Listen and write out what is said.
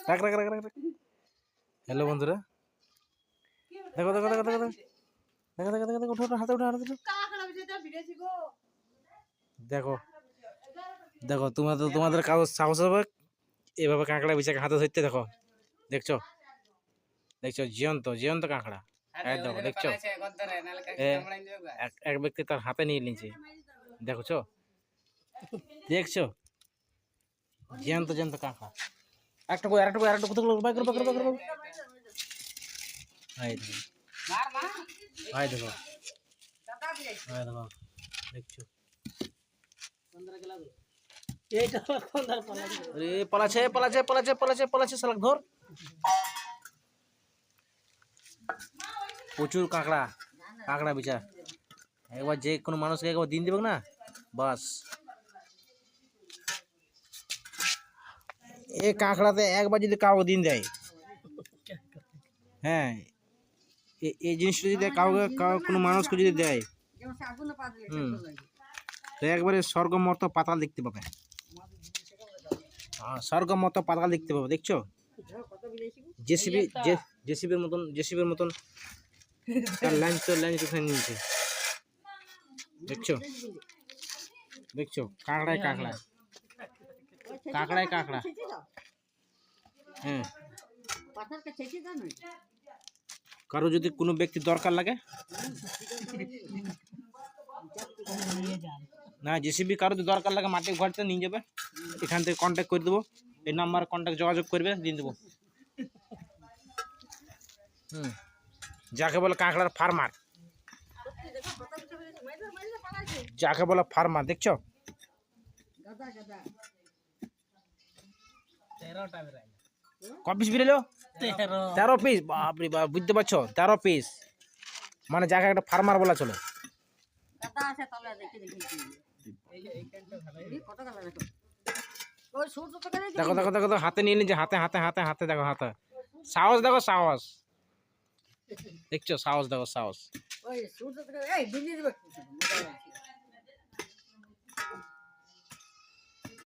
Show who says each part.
Speaker 1: রাখ রাখ রাখ রাখ। হ্যালো বন্ধুরা, দেখো দেখো দেখো দেখো দেখো দেখো দেখো দেখো দেখো, উঠো উঠো, হাতে উঠো হাতে উঠো। দেখো দেখো, তোমাদের কাগজ সাহস হবে এভাবে কাঁকড়া বিছাকে হাতে ধরতে। দেখো, দেখছো দেখছো, জিয়ন্ত জিয়ন্ত কাঁকড়া। দেখো দেখছো, এক ব্যক্তি তার হাতে নিয়ে নিয়েছে। দেখছো দেখছো, জিয়ন্ত জিয়ন্ত কাঁকড়া। একটা করে আরেকটা করে আরেকটা কোথাও বাই করো বাই করো বাই করো। ভাই দেখো ভাই দেখো ভাই দেখো, দেখছো আরে পালাছে পালাছে পালাছে পালাছে পালাছে, শালাক ধর। প্রচুর কাঁকড়া, কাঁকড়া বিচা। একবার যে কোনো মানুষকে একবার দিন দেবে না, বাস। এই কাঁকড়াতে একবার যদি কাউকে দিন দেয়, হ্যাঁ, এই জিনিসটা যদি কাউকে কোনো মানুষকে যদি দেয়, তো একবারে স্বর্গ মর্ত পাতাল দেখতে পাবে। হ্যাঁ, স্বর্গ মর্ত পাতাল দেখতে পাবে। দেখছো, জেসিবির মতন তার লাইন তো লাইন কোথায় নিয়েছে। দেখছো দেখছো, কাঁকড়ায় কাঁকড়া, কাঁকড়ায় কাঁকড়া। হ্যাঁ, কারো যদি কোনো ব্যক্তি দরকার লাগে, না জেসিবি কারো যদি দরকার লাগে মাটি ঘরতে নিয়ে যাবে, এখান থেকে কন্ট্যাক্ট করে দেবো। এই নাম্বার কন্ট্যাক্ট যোগাযোগ করবে, দিয়ে দেবো। যাকে বলে কাঁকড়ার ফার্মার, যাকে বলে ফার্মার। দেখছো, ক পিস বেরোলো? 13 পিস। বাপরে বাপ, বুঝতে পারছো, 13 পিস মানে যাকে একটা ফার্মার বলা চলে। দেখো দেখো দেখো, হাতে নিয়ে নিচ্ছে, হাতে হাতে হাতে হাতে। দেখো হাতে সাহস, দেখো সাহস, দেখছো সাহস, দেখো সাহস।